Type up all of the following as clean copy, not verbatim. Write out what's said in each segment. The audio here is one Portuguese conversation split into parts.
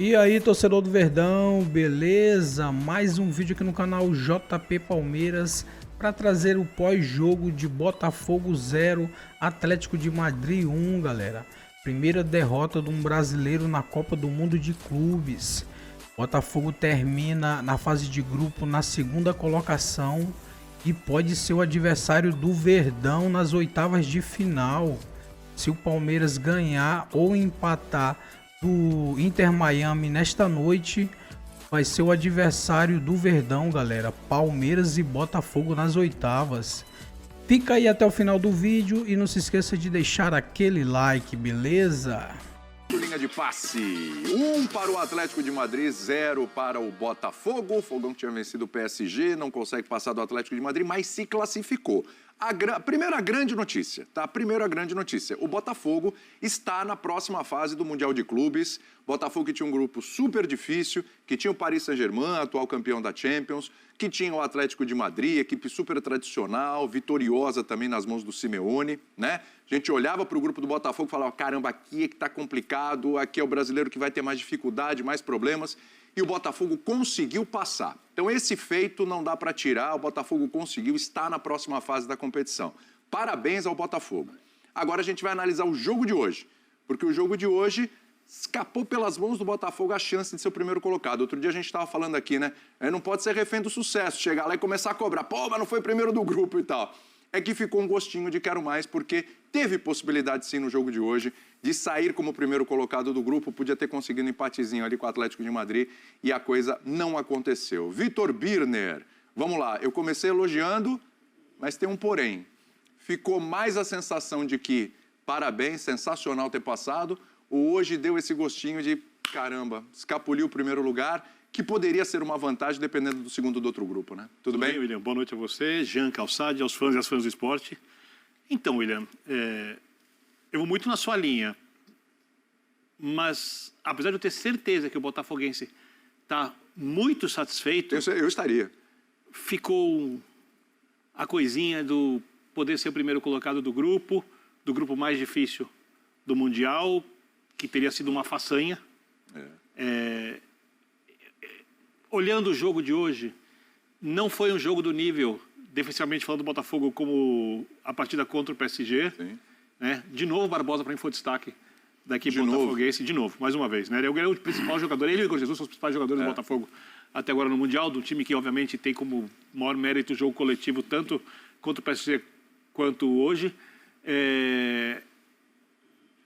E aí, torcedor do Verdão, beleza? Mais um vídeo aqui no canal JP Palmeiras para trazer o pós-jogo de Botafogo 0, Atlético de Madrid 1, galera. Primeira derrota de um brasileiro na Copa do Mundo de Clubes. Botafogo termina na fase de grupo na segunda colocação e pode ser o adversário do Verdão nas oitavas de final. Se o Palmeiras ganhar ou empatar do Inter Miami nesta noite, vai ser o adversário do Verdão, galera. Palmeiras e Botafogo nas oitavas. Fica aí até o final do vídeo e não se esqueça de deixar aquele like, beleza? Linha de passe, 1 para o Atlético de Madrid, 0 para o Botafogo. O Fogão tinha vencido o PSG, não consegue passar do Atlético de Madrid, mas se classificou. Primeira grande notícia, tá? Primeira grande notícia. O Botafogo está na próxima fase do Mundial de Clubes. Botafogo que tinha um grupo super difícil, que tinha o Paris Saint-Germain, atual campeão da Champions, que tinha o Atlético de Madrid, equipe super tradicional, vitoriosa também nas mãos do Simeone, né? A gente olhava para o grupo do Botafogo e falava, caramba, aqui é que tá complicado, aqui é o brasileiro que vai ter mais dificuldade, mais problemas. E o Botafogo conseguiu passar. Então esse feito não dá para tirar, o Botafogo conseguiu, está na próxima fase da competição. Parabéns ao Botafogo. Agora a gente vai analisar o jogo de hoje, porque o jogo de hoje escapou pelas mãos do Botafogo a chance de ser o primeiro colocado. Outro dia a gente estava falando aqui, né? Não pode ser refém do sucesso, chegar lá e começar a cobrar. Pô, mas não foi o primeiro do grupo e tal. É que ficou um gostinho de quero mais, porque teve possibilidade sim no jogo de hoje de sair como primeiro colocado do grupo, podia ter conseguido um empatezinho ali com o Atlético de Madrid e a coisa não aconteceu. Vitor Birner, vamos lá, eu comecei elogiando, mas tem um porém. Ficou mais a sensação de que parabéns, sensacional ter passado, ou hoje deu esse gostinho de caramba, escapuliu o primeiro lugar, que poderia ser uma vantagem dependendo do segundo do outro grupo, né? Tudo bem, William? Boa noite a você, Jean Calçade, aos fãs e às fãs do esporte. Então, William, eu vou muito na sua linha, mas apesar de eu ter certeza que o botafoguense está muito satisfeito... Eu estaria. Ficou a coisinha do poder ser o primeiro colocado do grupo mais difícil do Mundial, que teria sido uma façanha. Olhando o jogo de hoje, não foi um jogo do nível, defensivamente falando, do Botafogo, como a partida contra o PSG. Sim. Né? De novo, Barbosa, para mim, foi destaque da equipe botafoguense. De novo, mais uma vez. Né? Ele é o principal jogador, ele e o Igor Jesus são os principais jogadores do Botafogo até agora no Mundial, do time que, obviamente, tem como maior mérito o jogo coletivo, tanto contra o PSG quanto hoje.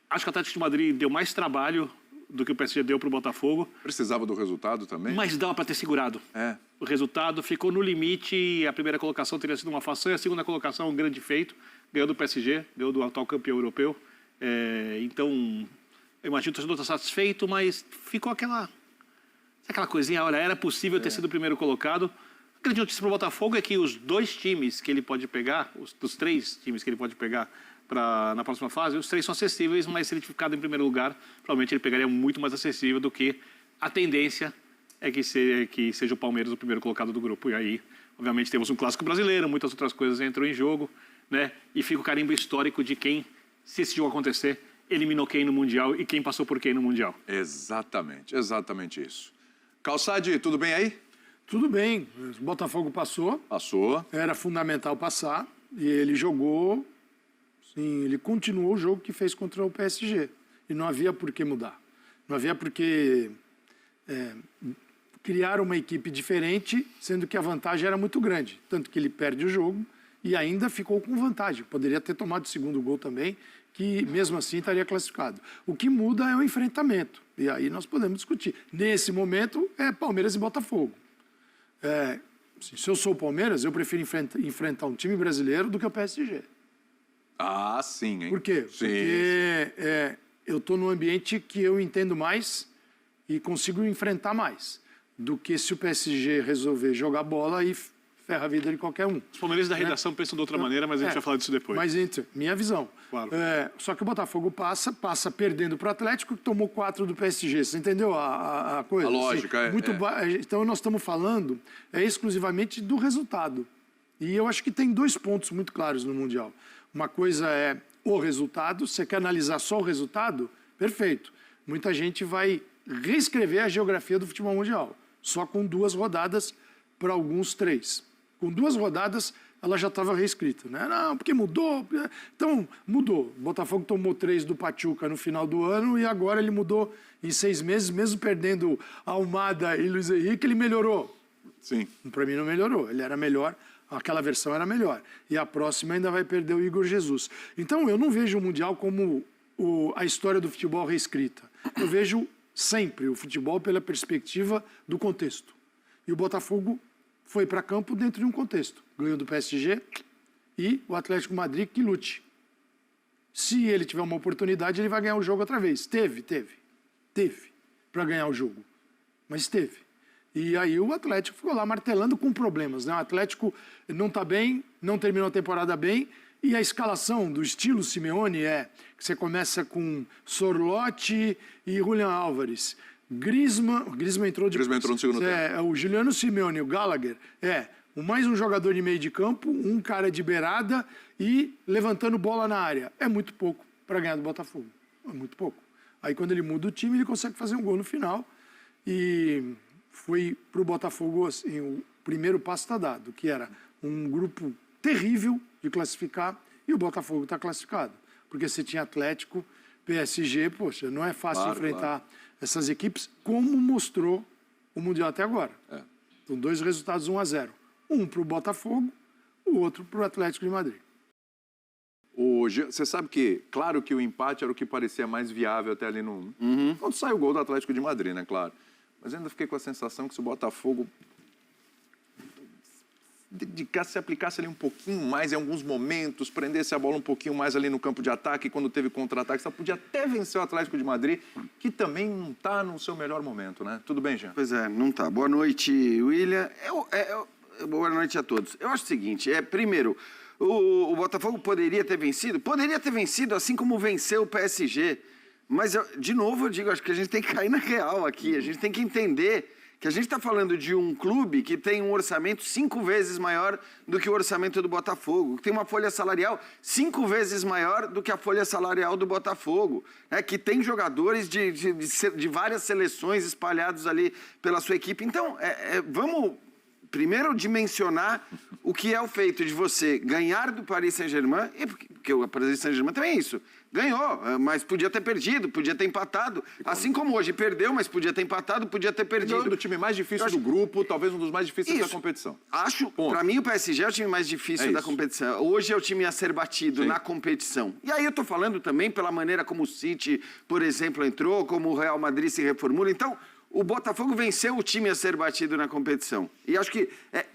Acho que o Atlético de Madrid deu mais trabalho do que o PSG deu para o Botafogo. Precisava do resultado também? Mas dava para ter segurado. O resultado ficou no limite, a primeira colocação teria sido uma façanha, a segunda colocação um grande feito, ganhou do PSG, ganhou do atual campeão europeu. Então, eu imagino que o torcedor está satisfeito, mas ficou aquela coisinha, olha, era possível ter sido o primeiro colocado. A grande notícia para o Botafogo é que os dois times que ele pode pegar, os três times que ele pode pegar, na próxima fase, os três são acessíveis, mas se ele ficado em primeiro lugar, provavelmente ele pegaria muito mais acessível do que a tendência é que seja o Palmeiras o primeiro colocado do grupo. E aí, obviamente, temos um clássico brasileiro, muitas outras coisas entram em jogo, né? E fica o carimbo histórico de quem, se esse jogo acontecer, eliminou quem no Mundial e quem passou por quem no Mundial. Exatamente, exatamente isso. Calçade, tudo bem aí? Tudo bem, o Botafogo passou. Passou. Era fundamental passar e ele jogou... Sim, ele continuou o jogo que fez contra o PSG. E não havia por que mudar. Não havia por que criar uma equipe diferente, sendo que a vantagem era muito grande. Tanto que ele perde o jogo e ainda ficou com vantagem. Poderia ter tomado o segundo gol também, que mesmo assim estaria classificado. O que muda é o enfrentamento. E aí nós podemos discutir. Nesse momento, é Palmeiras e Botafogo. Se eu sou o Palmeiras, eu prefiro enfrentar um time brasileiro do que o PSG. Ah, sim, hein? Por quê? Sim, Porque eu estou num ambiente que eu entendo mais e consigo enfrentar mais do que se o PSG resolver jogar bola e ferra a vida de qualquer um. Os palmeirenses da redação pensam de outra maneira, mas a gente vai falar disso depois. Mas, minha visão. Claro. Só que o Botafogo passa perdendo para o Atlético, que tomou 4 do PSG. Você entendeu a coisa? A lógica, Então, nós estamos falando exclusivamente do resultado. E eu acho que tem 2 pontos muito claros no Mundial. Uma coisa é o resultado, você quer analisar só o resultado? Perfeito. Muita gente vai reescrever a geografia do futebol mundial. Só com 2 rodadas, para alguns 3. Com 2 rodadas, ela já estava reescrita, né? Não, porque mudou. Então, mudou. O Botafogo tomou 3 do Pachuca no final do ano e agora ele mudou em 6 meses, mesmo perdendo Almada e Luiz Henrique, ele melhorou. Sim. Para mim não melhorou. Ele era melhor, aquela versão era melhor. E a próxima ainda vai perder o Igor Jesus. Então, eu não vejo o Mundial como a história do futebol reescrita. Eu vejo sempre o futebol pela perspectiva do contexto. E o Botafogo foi para campo dentro de um contexto. Ganhou do PSG e o Atlético Madrid que lute. Se ele tiver uma oportunidade, ele vai ganhar o jogo outra vez. Teve para ganhar o jogo. Mas teve. E aí o Atlético ficou lá martelando com problemas, né? O Atlético não está bem, não terminou a temporada bem, e a escalação do estilo Simeone é que você começa com Sorlotti e Julián Álvares. Griezmann entrou no segundo tempo. O Juliano Simeone, o Gallagher, mais um jogador de meio de campo, um cara de beirada e levantando bola na área. É muito pouco para ganhar do Botafogo. É muito pouco. Aí quando ele muda o time, ele consegue fazer um gol no final. E foi para o Botafogo assim, o primeiro passo está dado, que era um grupo terrível de classificar, e o Botafogo está classificado. Porque você tinha Atlético, PSG, poxa, não é fácil enfrentar essas equipes, como mostrou o Mundial até agora. São 2 resultados 1-0. Um para o Botafogo, o outro para o Atlético de Madrid. Você sabe que, claro que o empate era o que parecia mais viável até ali no... Quando saiu o gol do Atlético de Madrid, né, claro. Mas ainda fiquei com a sensação que se o Botafogo se aplicasse ali um pouquinho mais em alguns momentos, prendesse a bola um pouquinho mais ali no campo de ataque, quando teve contra-ataque, só podia até vencer o Atlético de Madrid, que também não está no seu melhor momento, né? Tudo bem, Jean? Pois é, não está. Boa noite, William. Boa noite a todos. Eu acho o seguinte, primeiro, o Botafogo poderia ter vencido, assim como venceu o PSG. Mas, de novo, eu digo, acho que a gente tem que cair na real aqui, a gente tem que entender que a gente está falando de um clube que tem um orçamento 5 vezes maior do que o orçamento do Botafogo, que tem uma folha salarial 5 vezes maior do que a folha salarial do Botafogo, que tem jogadores de várias seleções espalhados ali pela sua equipe. Então, vamos primeiro dimensionar o que é o feito de você ganhar do Paris Saint-Germain, porque o Paris Saint-Germain também é isso. Ganhou, mas podia ter perdido, podia ter empatado. Assim como hoje perdeu, mas podia ter empatado, podia ter perdido. Ganhou do time mais difícil do grupo, talvez um dos mais difíceis da competição. Para mim o PSG é o time mais difícil da competição. Hoje é o time a ser batido na competição. E aí eu tô falando também pela maneira como o City, por exemplo, entrou, como o Real Madrid se reformula. Então, o Botafogo venceu o time a ser batido na competição. E acho que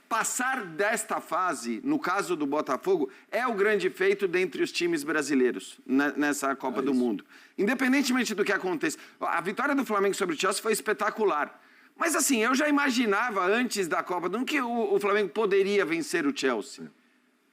passar desta fase, no caso do Botafogo, é o grande feito dentre os times brasileiros nessa Copa do Mundo. Independentemente do que aconteça. A vitória do Flamengo sobre o Chelsea foi espetacular. Mas assim, eu já imaginava antes da Copa do Mundo que o Flamengo poderia vencer o Chelsea.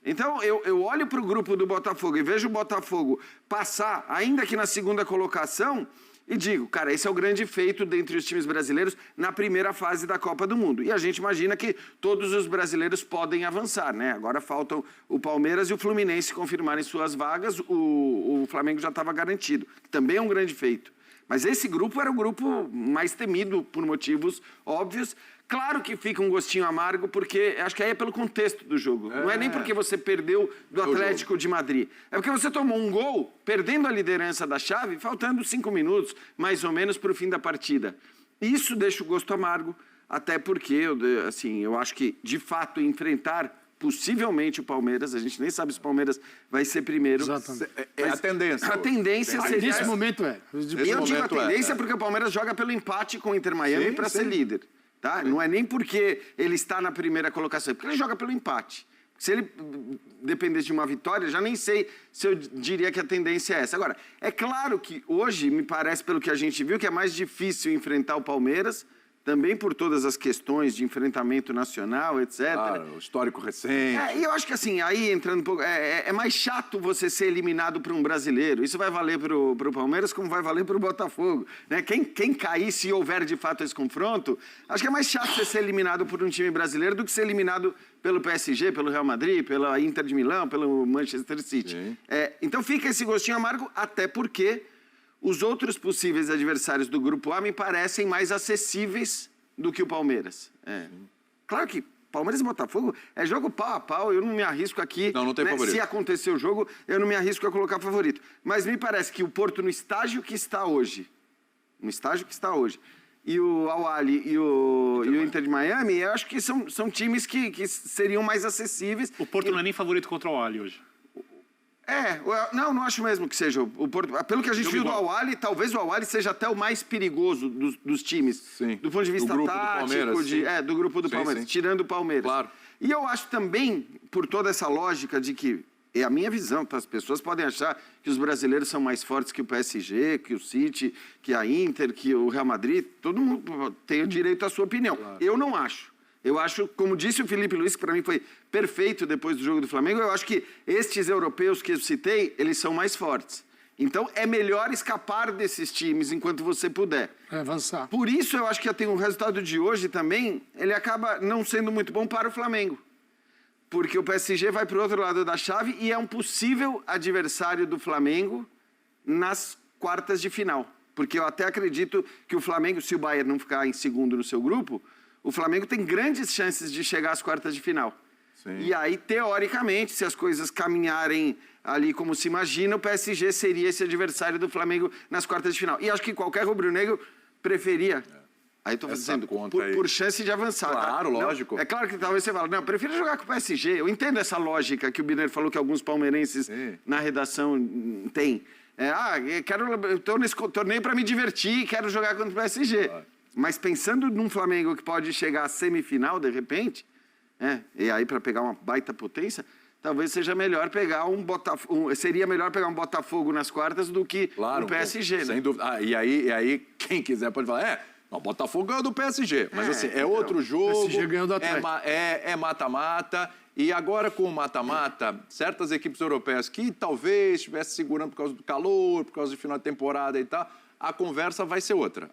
Então, eu olho para o grupo do Botafogo e vejo o Botafogo passar, ainda que na segunda colocação, e digo, cara, esse é o grande feito dentre os times brasileiros na primeira fase da Copa do Mundo. E a gente imagina que todos os brasileiros podem avançar, né? Agora faltam o Palmeiras e o Fluminense confirmarem suas vagas, o Flamengo já estava garantido, que também é um grande feito. Mas esse grupo era o grupo mais temido por motivos óbvios. Claro que fica um gostinho amargo, porque acho que aí é pelo contexto do jogo. Não é nem porque você perdeu do Atlético de Madrid. É porque você tomou um gol, perdendo a liderança da chave, faltando 5 minutos, mais ou menos, para o fim da partida. Isso deixa o gosto amargo, até porque, eu acho que, de fato, enfrentar possivelmente o Palmeiras, a gente nem sabe se o Palmeiras vai ser primeiro. Exatamente. É a tendência. A tendência seria... Nesse momento E eu digo a tendência porque o Palmeiras joga pelo empate com o Inter Miami para ser líder. Tá? Não é nem porque ele está na primeira colocação, é porque ele joga pelo empate. Se ele dependesse de uma vitória, já nem sei se eu diria que a tendência é essa. Agora, é claro que hoje, me parece, pelo que a gente viu, que é mais difícil enfrentar o Palmeiras, também por todas as questões de enfrentamento nacional, etc. Claro, o histórico recente. E eu acho que assim, aí entrando um pouco, é mais chato você ser eliminado por um brasileiro. Isso vai valer pro Palmeiras como vai valer pro Botafogo. Né? Quem cair, se houver de fato esse confronto, acho que é mais chato você ser eliminado por um time brasileiro do que ser eliminado pelo PSG, pelo Real Madrid, pela Inter de Milão, pelo Manchester City. Então fica esse gostinho amargo, até porque os outros possíveis adversários do Grupo A me parecem mais acessíveis do que o Palmeiras. Claro que Palmeiras e Botafogo é jogo pau a pau, eu não me arrisco aqui. Não tem favorito. Se acontecer o jogo, eu não me arrisco a colocar favorito. Mas me parece que o Porto, no estágio que está hoje, e o Al-Ahly e o Inter de Miami, eu acho que são times que seriam mais acessíveis. O Porto não é nem favorito contra o Al-Ahly hoje. Não acho mesmo que seja. O Porto, pelo que a gente viu do Al-Ahly, talvez o Al-Ahly seja até o mais perigoso dos times. Sim. Do ponto de vista tático, do grupo do Palmeiras, tirando o Palmeiras. Claro. E eu acho também, por toda essa lógica de que, é a minha visão, tá? As pessoas podem achar que os brasileiros são mais fortes que o PSG, que o City, que a Inter, que o Real Madrid. Todo mundo tem o direito à sua opinião. Claro. Eu não acho. Eu acho, como disse o Felipe Luiz, que para mim foi perfeito depois do jogo do Flamengo, eu acho que estes europeus que eu citei, eles são mais fortes. Então, é melhor escapar desses times enquanto você puder. Avançar. Por isso, eu acho que o resultado de hoje também, ele acaba não sendo muito bom para o Flamengo. Porque o PSG vai para o outro lado da chave e é um possível adversário do Flamengo nas quartas de final. Porque eu até acredito que o Flamengo, se o Bayern não ficar em segundo no seu grupo, o Flamengo tem grandes chances de chegar às quartas de final. Sim. E aí, teoricamente, se as coisas caminharem ali como se imagina, o PSG seria esse adversário do Flamengo nas quartas de final. E acho que qualquer rubro-negro preferia... Aí estou dizendo, por chance de avançar. Claro, tá? lógico. Não, é claro que talvez você fale, não, eu prefiro jogar com o PSG. Eu entendo essa lógica que o Biner falou que alguns palmeirenses na redação têm. Eu estou nesse torneio para me divertir e quero jogar contra o PSG. Claro. Mas pensando num Flamengo que pode chegar à semifinal, de repente, e aí para pegar uma baita potência, talvez seja melhor pegar seria melhor pegar um Botafogo nas quartas do que um PSG, sem né? dúvida. E aí, quem quiser pode falar, o Botafogo ganhou do PSG, mas assim, outro jogo, PSG ganhou do Atlético. é mata-mata, e agora com o mata-mata, certas equipes europeias que talvez estivessem segurando por causa do calor, por causa do final de temporada e tal, a conversa vai ser outra.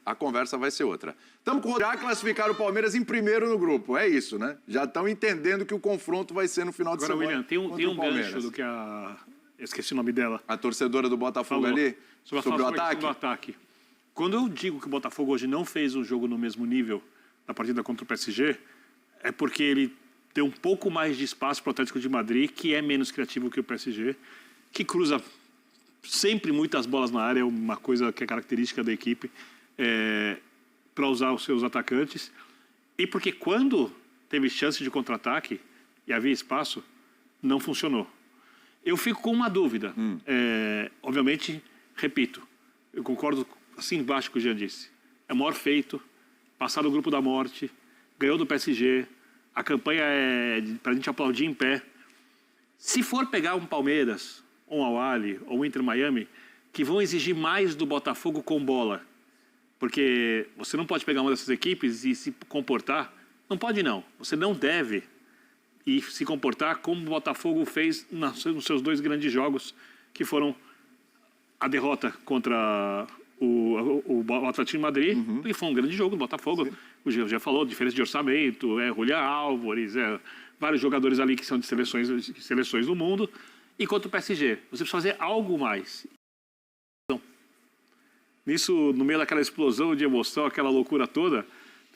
Estamos com já classificar o Palmeiras em primeiro no grupo, é isso, né? Já estão entendendo que o confronto vai ser no final de semana. Agora, William, tem um gancho do que a... Eu esqueci o nome dela. A torcedora do Botafogo falou ali, sobre o ataque. Quando eu digo que o Botafogo hoje não fez um jogo no mesmo nível da partida contra o PSG, é porque ele deu um pouco mais de espaço para o Atlético de Madrid, que é menos criativo que o PSG, que cruza sempre muitas bolas na área, é uma coisa que é característica da equipe, para usar os seus atacantes. E porque quando teve chance de contra-ataque e havia espaço, não funcionou. Eu fico com uma dúvida. Obviamente, repito, eu concordo assim embaixo que o Jean disse. É o maior feito, passar no grupo da morte, ganhou do PSG, a campanha é para a gente aplaudir em pé. Se for pegar um Palmeiras, ou um Al-Ahly, ou um Inter Miami, que vão exigir mais do Botafogo com bola, porque você não pode pegar uma dessas equipes e se comportar, não pode não, você não deve e se comportar como o Botafogo fez nos seus dois grandes jogos, que foram a derrota contra o Atlético de Madrid, e foi um grande jogo do Botafogo. Sim. O Gil já falou, diferença de orçamento, Julián Álvares, vários jogadores ali que são de seleções do mundo. E contra o PSG, você precisa fazer algo mais. Nisso, no meio daquela explosão de emoção, aquela loucura toda,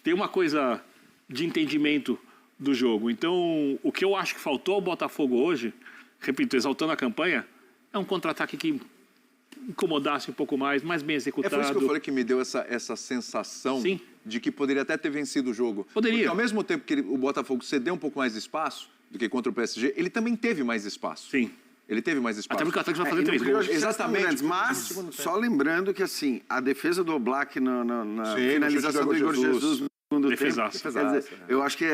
tem uma coisa de entendimento do jogo. Então, o que eu acho que faltou ao Botafogo hoje, repito, exaltando a campanha, é um contra-ataque que incomodasse um pouco mais bem executado. Foi isso que eu falei que me deu essa sensação de que poderia até ter vencido o jogo. Poderia. Porque ao mesmo tempo que o Botafogo cedeu um pouco mais de espaço do que contra o PSG, ele também teve mais espaço. Sim. Ele teve mais espaço. Até porque o Atlético vai fazer 3 gols. Exatamente. Mas, só lembrando que, assim, a defesa do Oblak na finalização do Igor Jesus no segundo tempo, eu acho que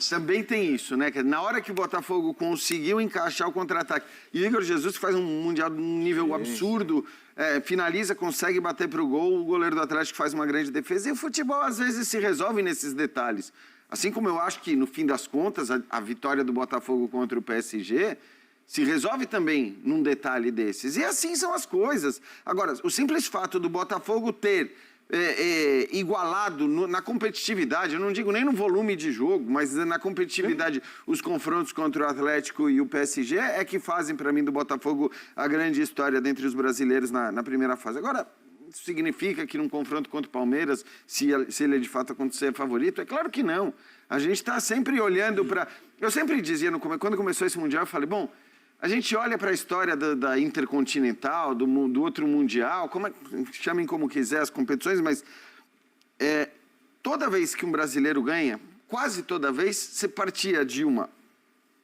também tem isso, né? Que na hora que o Botafogo conseguiu encaixar o contra-ataque, e o Igor Jesus faz um Mundial num nível absurdo, finaliza, consegue bater para o gol, o goleiro do Atlético faz uma grande defesa, e o futebol, às vezes, se resolve nesses detalhes. Assim como eu acho que, no fim das contas, a vitória do Botafogo contra o PSG se resolve também num detalhe desses. E assim são as coisas. Agora, o simples fato do Botafogo ter igualado na competitividade, eu não digo nem no volume de jogo, mas na competitividade, os confrontos contra o Atlético e o PSG é que fazem, para mim, do Botafogo a grande história dentre os brasileiros na primeira fase. Agora, Isso significa que num confronto contra o Palmeiras, se ele de fato acontecer, é favorito? É claro que não. A gente está sempre olhando para... Eu sempre dizia, quando começou esse Mundial, eu falei, bom, a gente olha para a história da Intercontinental, do outro Mundial, chamem como quiser as competições, mas toda vez que um brasileiro ganha, quase toda vez, você partia de uma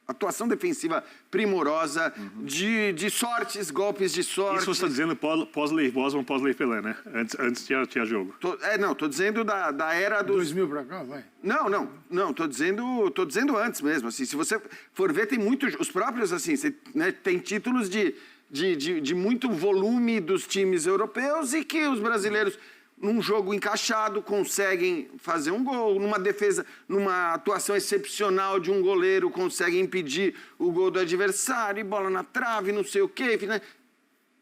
atuação defensiva primorosa, de sortes, golpes de sorte. Isso você está dizendo pós-Lei Bosman, pós-Lei Pelé, né? Antes tinha jogo. Tô dizendo da era dos... 2000 pra cá, vai. Não, tô dizendo antes mesmo, assim, se você for ver, tem muitos, os próprios, assim, tem títulos de muito volume dos times europeus e que os brasileiros, num jogo encaixado, conseguem fazer um gol, numa defesa, numa atuação excepcional de um goleiro, conseguem impedir o gol do adversário, e bola na trave, não sei o quê. Né?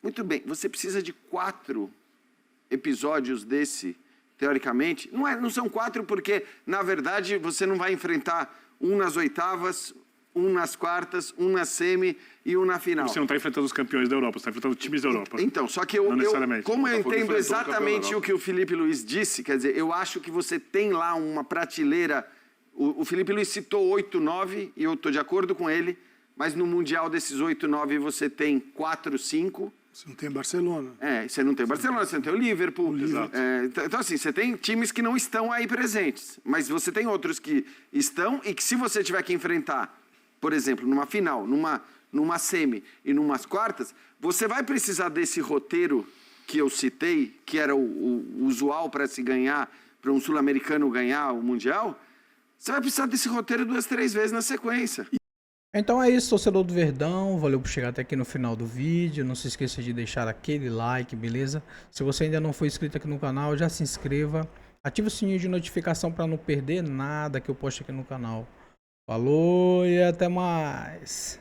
Muito bem, você precisa de 4 episódios desse, teoricamente. Não são 4 porque, na verdade, você não vai enfrentar um nas oitavas, um nas quartas, um na semi e um na final. Você não está enfrentando os campeões da Europa, você está enfrentando times da Europa. Então, só que como eu entendo exatamente o que o Felipe Luiz disse, quer dizer, eu acho que você tem lá uma prateleira... O Felipe Luiz citou 8, 9, e eu estou de acordo com ele, mas no Mundial desses 8, 9 você tem 4, 5... Você não tem Barcelona. Você não tem Barcelona, você não tem o Liverpool. Então, assim, você tem times que não estão aí presentes, mas você tem outros que estão e que se você tiver que enfrentar, por exemplo, numa final, numa semi e numas quartas, você vai precisar desse roteiro que eu citei, que era o usual para se ganhar, para um sul-americano ganhar o Mundial, você vai precisar desse roteiro 2, 3 vezes na sequência. Então é isso, torcedor do Verdão, valeu por chegar até aqui no final do vídeo, não se esqueça de deixar aquele like, beleza? Se você ainda não for inscrito aqui no canal, já se inscreva, ative o sininho de notificação para não perder nada que eu posto aqui no canal. Falou e até mais!